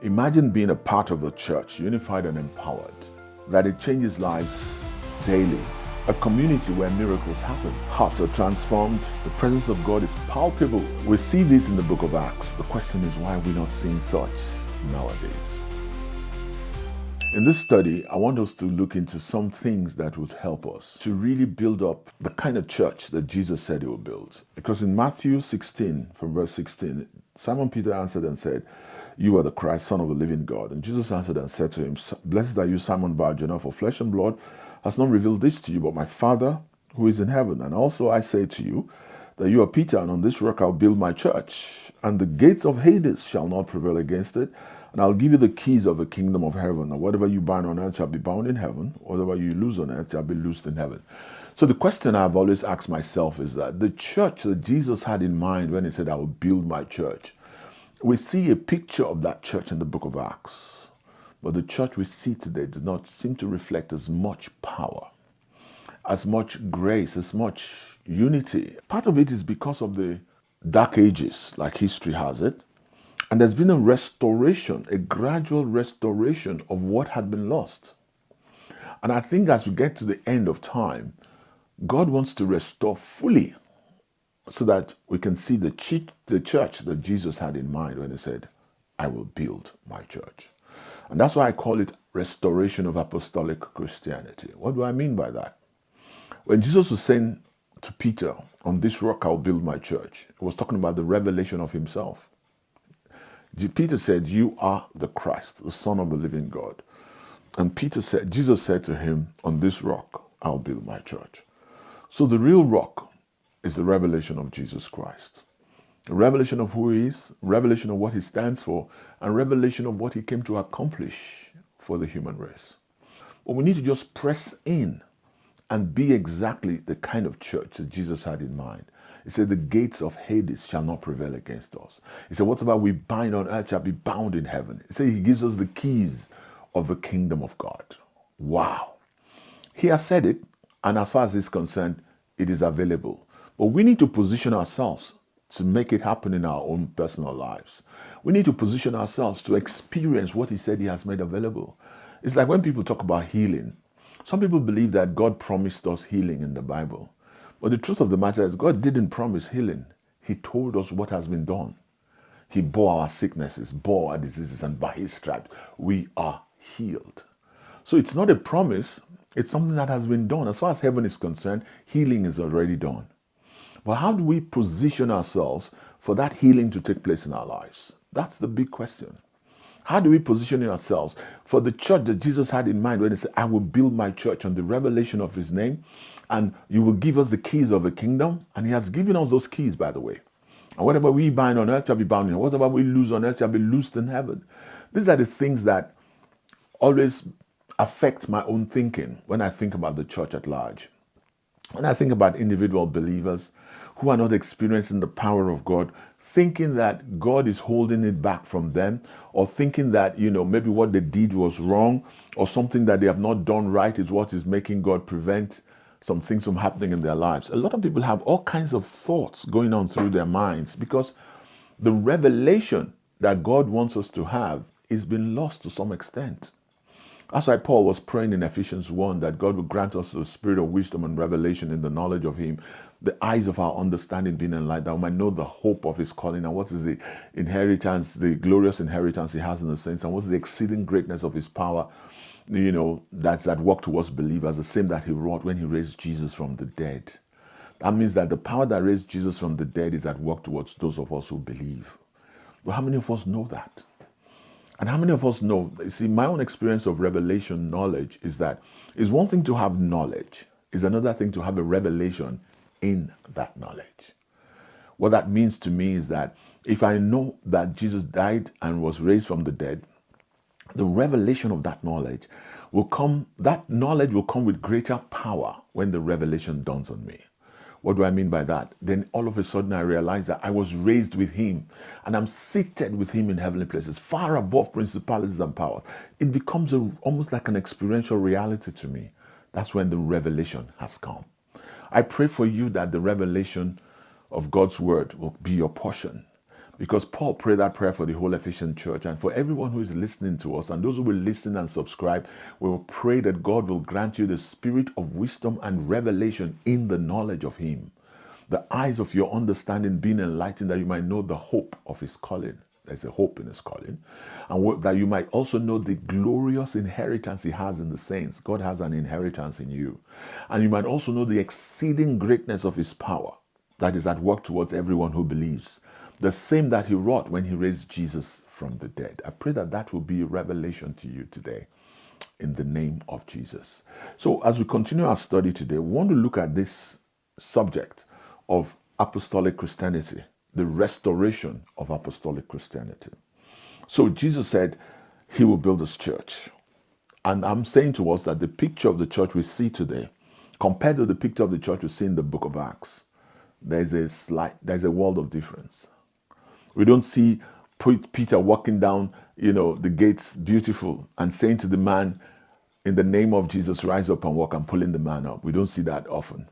Imagine being a part of the church, unified and empowered, that it changes lives daily. A community where miracles happen. Hearts are transformed. The presence of God is palpable. We see this in the book of Acts. The question is, why are we not seeing such nowadays? In this study, I want us to look into some things that would help us to really build up the kind of church that Jesus said he would build. Because in Matthew 16, from verse 16, Simon Peter answered and said, "You are the Christ, Son of the living God." And Jesus answered and said to him, "Blessed are you, Simon Bar-Jonah, for flesh and blood has not revealed this to you, but my Father who is in heaven. And also I say to you that you are Peter, and on this rock I'll build my church, and the gates of Hades shall not prevail against it. And I'll give you the keys of the kingdom of heaven. And whatever you bind on earth shall be bound in heaven. Whatever you loose on earth shall be loosed in heaven." So the question I've always asked myself is that the church that Jesus had in mind when he said, "I will build my church," we see a picture of that church in the book of Acts. But the church we see today does not seem to reflect as much power, as much grace, as much unity. Part of it is because of the dark ages, like history has it. And there's been a restoration, a gradual restoration of what had been lost. And I think as we get to the end of time, God wants to restore fully so that we can see the church that Jesus had in mind when he said, "I will build my church." And that's why I call it restoration of apostolic Christianity. What do I mean by that? When Jesus was saying to Peter, "On this rock I'll build my church," he was talking about the revelation of himself. Peter said, "You are the Christ, the Son of the living God." And Jesus said to him, "On this rock I'll build my church." So the real rock is the revelation of Jesus Christ. A revelation of who he is, revelation of what he stands for, and revelation of what he came to accomplish for the human race. But we need to just press in and be exactly the kind of church that Jesus had in mind. He said, "The gates of Hades shall not prevail against us." He said, "Whatever we bind on earth shall be bound in heaven." He said he gives us the keys of the kingdom of God. Wow. He has said it, and as far as he's concerned, it is available. But we need to position ourselves to make it happen in our own personal lives. We need to position ourselves to experience what he said he has made available. It's like when people talk about healing. Some people believe that God promised us healing in the Bible. But the truth of the matter is God didn't promise healing. He told us what has been done. He bore our sicknesses, bore our diseases, and by his stripes we are healed. So it's not a promise, it's something that has been done. As far as heaven is concerned, healing is already done. But how do we position ourselves for that healing to take place in our lives? That's the big question. How do we position ourselves for the church that Jesus had in mind when he said, "I will build my church on the revelation of his name, and you will give us the keys of the kingdom"? And he has given us those keys, by the way. And whatever we bind on earth shall be bound in heaven. Whatever we loose on earth shall be loosed in heaven. These are the things that always affect my own thinking when I think about the church at large. When I think about individual believers who are not experiencing the power of God, thinking that God is holding it back from them, or thinking that, maybe what they did was wrong, or something that they have not done right is what is making God prevent some things from happening in their lives. A lot of people have all kinds of thoughts going on through their minds because the revelation that God wants us to have is been lost to some extent. That's why Paul was praying in Ephesians 1 that God would grant us the spirit of wisdom and revelation in the knowledge of him, the eyes of our understanding being enlightened, that we might know the hope of his calling and what is the inheritance, the glorious inheritance he has in the saints, and what is the exceeding greatness of his power, that's at work towards believers, the same that he wrought when he raised Jesus from the dead. That means that the power that raised Jesus from the dead is at work towards those of us who believe. But how many of us know that? And how many of us know? You see, my own experience of revelation knowledge is that it's one thing to have knowledge, it's another thing to have a revelation in that knowledge. What that means to me is that if I know that Jesus died and was raised from the dead, the revelation of that knowledge will come with greater power when the revelation dawns on me. What do I mean by that? Then all of a sudden I realize that I was raised with him and I'm seated with him in heavenly places, far above principalities and powers. It becomes almost like an experiential reality to me. That's when the revelation has come. I pray for you that the revelation of God's word will be your portion. Because Paul prayed that prayer for the whole Ephesian church and for everyone who is listening to us and those who will listen and subscribe. We will pray that God will grant you the spirit of wisdom and revelation in the knowledge of Him. The eyes of your understanding being enlightened, that you might know the hope of His calling. There's a hope in His calling. And that you might also know the glorious inheritance He has in the saints. God has an inheritance in you. And you might also know the exceeding greatness of His power that is at work towards everyone who believes. The same that He wrought when He raised Jesus from the dead. I pray that that will be a revelation to you today in the name of Jesus. So as we continue our study today, we want to look at this subject of apostolic Christianity, the restoration of apostolic Christianity. So Jesus said He will build His church. And I'm saying to us that the picture of the church we see today, compared to the picture of the church we see in the book of Acts, there's a world of difference. We don't see Peter walking down, the gates beautiful and saying to the man, in the name of Jesus, rise up and walk, and pulling the man up. We don't see that often.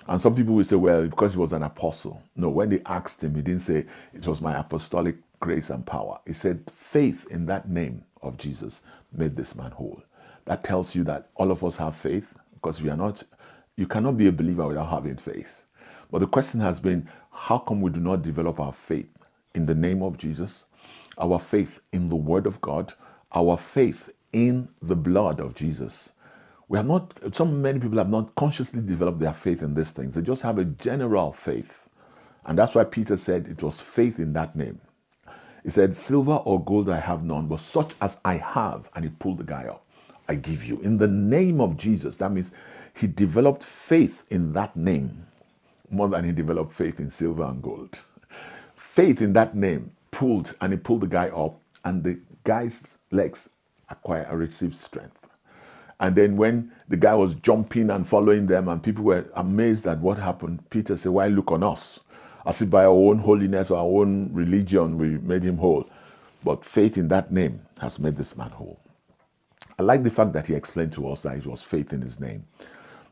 And some people will say, well, because he was an apostle. No, when they asked him, he didn't say, it was my apostolic grace and power. He said, faith in that name of Jesus made this man whole. That tells you that all of us have faith, because you cannot be a believer without having faith. But the question has been, how come we do not develop our faith in the name of Jesus, our faith in the Word of God, our faith in the blood of Jesus? Many people have not consciously developed their faith in these things. They just have a general faith. And that's why Peter said it was faith in that name. He said, silver or gold I have none, but such as I have, and he pulled the guy up, I give you. In the name of Jesus. That means he developed faith in that name more than he developed faith in silver and gold. Faith in that name he pulled the guy up, and the guy's legs received strength. And then when the guy was jumping and following them and people were amazed at what happened, Peter said, why look on us? As if by our own holiness or our own religion we made him whole. But faith in that name has made this man whole. I like the fact that he explained to us that it was faith in his name.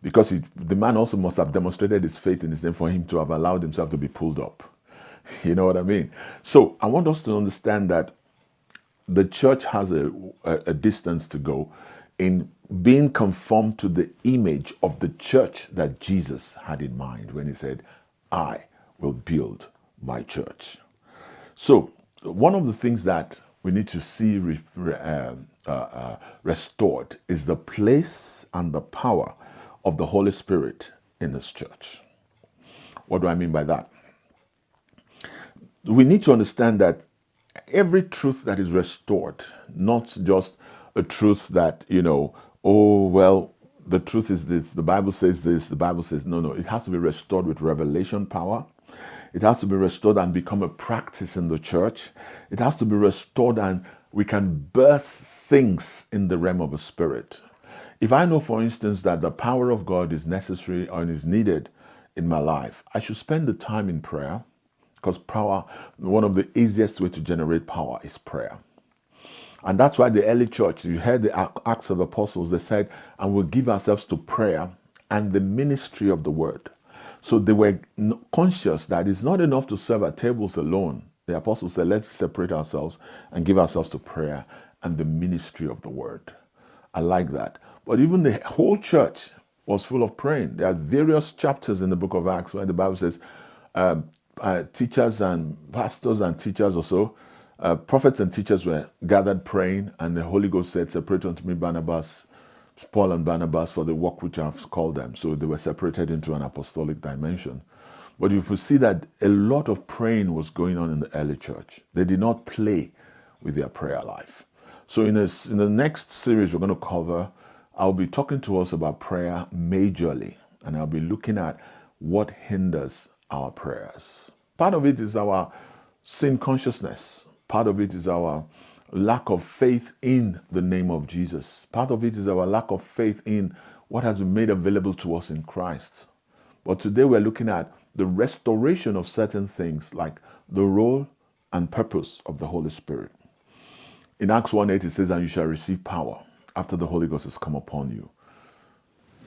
Because the man also must have demonstrated his faith in his name for him to have allowed himself to be pulled up. You know what I mean? So I want us to understand that the church has a distance to go in being conformed to the image of the church that Jesus had in mind when he said, I will build my church. So one of the things that we need to see restored is the place and the power of the Holy Spirit in this church. What do I mean by that? We need to understand that every truth that is restored, not just a truth that, the truth is this, the Bible says this, the Bible says no. It has to be restored with revelation power. It has to be restored and become a practice in the church. It has to be restored and we can birth things in the realm of the Spirit. If I know, for instance, that the power of God is necessary or is needed in my life, I should spend the time in prayer, because power, one of the easiest way to generate power is prayer. And that's why the early church, you heard the Acts of the Apostles, they said, and we'll give ourselves to prayer and the ministry of the word. So they were conscious that it's not enough to serve at tables alone. The apostles said, let's separate ourselves and give ourselves to prayer and the ministry of the word. I like that. But even the whole church was full of praying. There are various chapters in the book of Acts where the Bible says, teachers and pastors and teachers also, prophets and teachers were gathered praying, and the Holy Ghost said, separate unto me Paul and Barnabas for the work which I have called them. So they were separated into an apostolic dimension. But if you see that a lot of praying was going on in the early church, they did not play with their prayer life. So in the next series we're going to cover, I'll be talking to us about prayer majorly, and I'll be looking at what hinders our prayers. Part of it is our sin consciousness. Part of it is our lack of faith in the name of Jesus. Part of it is our lack of faith in what has been made available to us in Christ. But today we're looking at the restoration of certain things like the role and purpose of the Holy Spirit. In Acts 1:8 it says, and you shall receive power after the Holy Ghost has come upon you.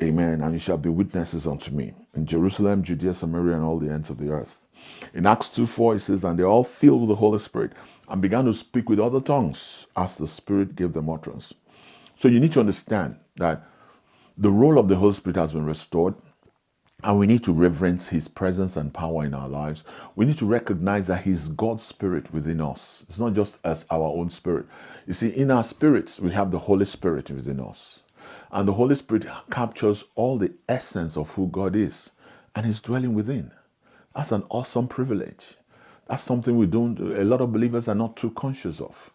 Amen. And you shall be witnesses unto me in Jerusalem, Judea, Samaria, and all the ends of the earth. In Acts 2:4, it says, and they all filled with the Holy Spirit and began to speak with other tongues as the Spirit gave them utterance. So you need to understand that the role of the Holy Spirit has been restored, and we need to reverence his presence and power in our lives. We need to recognize that he's God's Spirit within us. It's not just as our own spirit. You see, in our spirits, we have the Holy Spirit within us. And the Holy Spirit captures all the essence of who God is, and he's dwelling within. That's an awesome privilege. That's something a lot of believers are not too conscious of.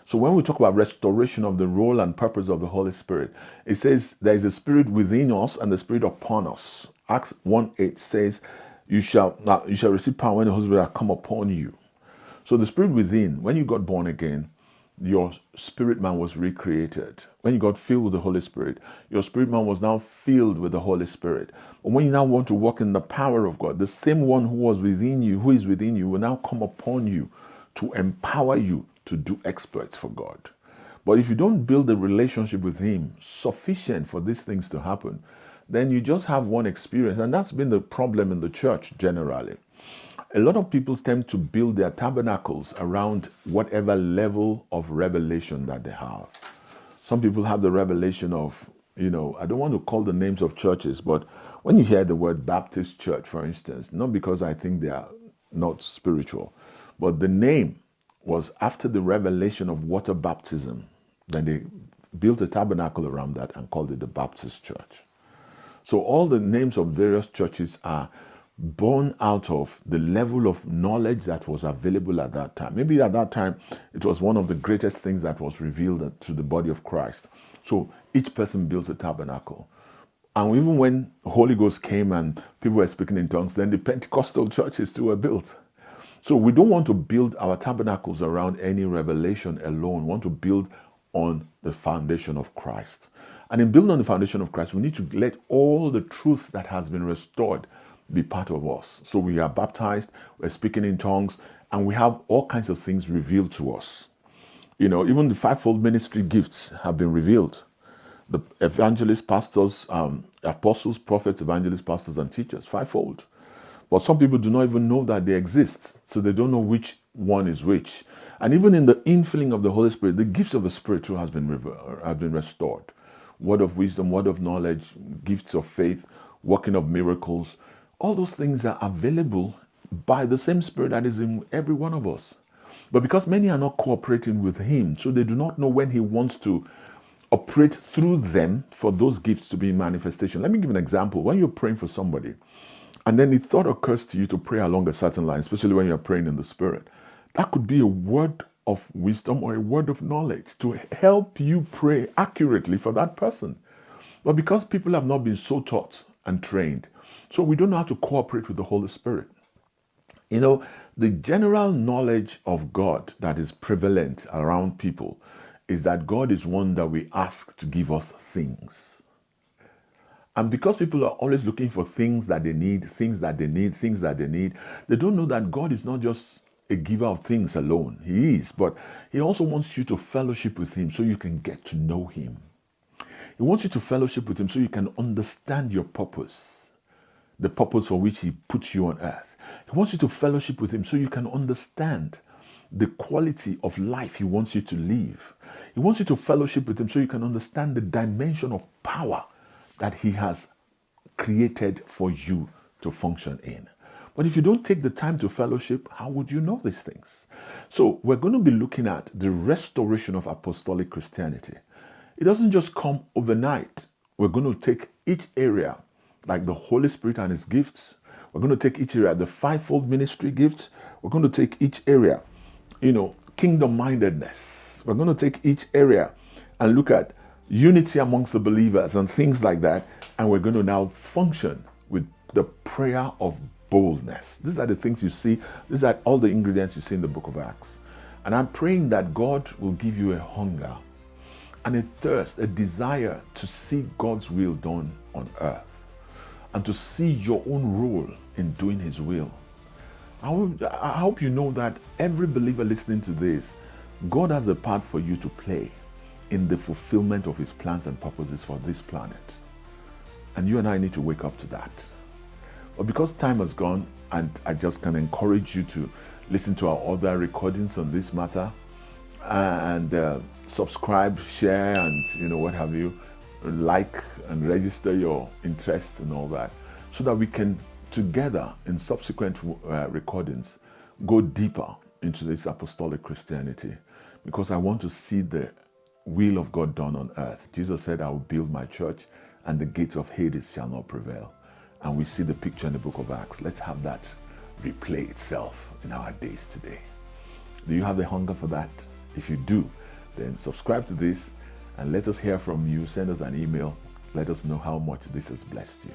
So when we talk about restoration of the role and purpose of the Holy Spirit, it says there is a Spirit within us and the Spirit upon us. Acts 1:8 says, you shall receive power when the Holy Spirit has come upon you. So the Spirit within, when you got born again, your spirit man was recreated. When you got filled with the Holy Spirit, your spirit man was now filled with the Holy Spirit. And when you now want to walk in the power of God, the same one who is within you, will now come upon you to empower you to do exploits for God. But if you don't build a relationship with him sufficient for these things to happen, then you just have one experience. And that's been the problem in the church generally. A lot of people tend to build their tabernacles around whatever level of revelation that they have. Some people have the revelation of, I don't want to call the names of churches, but when you hear the word Baptist church, for instance, not because I think they are not spiritual, but the name was after the revelation of water baptism. Then they built a tabernacle around that and called it the Baptist church. So all the names of various churches are born out of the level of knowledge that was available at that time. Maybe at that time, it was one of the greatest things that was revealed to the body of Christ. So each person built a tabernacle. And even when the Holy Ghost came and people were speaking in tongues, then the Pentecostal churches too were built. So we don't want to build our tabernacles around any revelation alone. We want to build on the foundation of Christ. And in building on the foundation of Christ, we need to let all the truth that has been restored be part of us. So we are baptized, we're speaking in tongues, and we have all kinds of things revealed to us. Even the fivefold ministry gifts have been revealed. The evangelists, pastors, apostles, prophets, evangelists, pastors, and teachers, fivefold. But some people do not even know that they exist, so they don't know which one is which. And even in the infilling of the Holy Spirit, the gifts of the Spirit too have been restored. Word of wisdom, word of knowledge, gifts of faith, working of miracles. All those things are available by the same Spirit that is in every one of us. But because many are not cooperating with him, so they do not know when he wants to operate through them for those gifts to be in manifestation. Let me give an example. When you're praying for somebody, and then the thought occurs to you to pray along a certain line, especially when you're praying in the Spirit, that could be a word of wisdom or a word of knowledge to help you pray accurately for that person. But because people have not been so taught and trained, so we don't know how to cooperate with the Holy Spirit. The general knowledge of God that is prevalent around people is that God is one that we ask to give us things. And because people are always looking for things that they need, they don't know that God is not just a giver of things alone. He is, but he also wants you to fellowship with him so you can get to know him. He wants you to fellowship with him so you can understand your purpose. The purpose for which he puts you on earth. He wants you to fellowship with him so you can understand the quality of life he wants you to live. He wants you to fellowship with him so you can understand the dimension of power that he has created for you to function in. But if you don't take the time to fellowship, how would you know these things? So we're going to be looking at the restoration of apostolic Christianity. It doesn't just come overnight. We're going to take each area, like the Holy Spirit and his gifts. We're going to take each area, the fivefold ministry gifts. We're going to take each area, kingdom-mindedness. We're going to take each area and look at unity amongst the believers and things like that. And we're going to now function with the prayer of boldness. These are the things you see. These are all the ingredients you see in the book of Acts. And I'm praying that God will give you a hunger and a thirst, a desire to see God's will done on earth and to see your own role in doing his will. I hope you know that every believer listening to this, God has a part for you to play in the fulfillment of his plans and purposes for this planet. And you and I need to wake up to that. But because time has gone, And I just can encourage you to listen to our other recordings on this matter, and subscribe, share, and what have you, like and register your interest and all that, so that we can together in subsequent recordings go deeper into this apostolic Christianity, because I want to see the will of God done on earth. Jesus said, I will build my church and the gates of Hades shall not prevail. And we see the picture in the book of Acts. Let's have that replay itself in our days today. Do you have the hunger for that? If you do, then subscribe to this and let us hear from you. Send us an email. Let us know how much this has blessed you.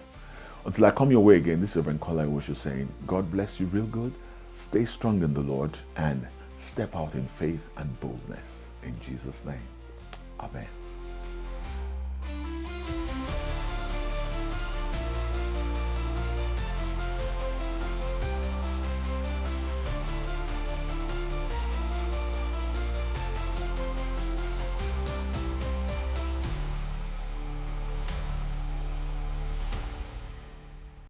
Until I come your way again, this is Reverend Kola Ewuosho saying, God bless you real good. Stay strong in the Lord and step out in faith and boldness. In Jesus' name, amen.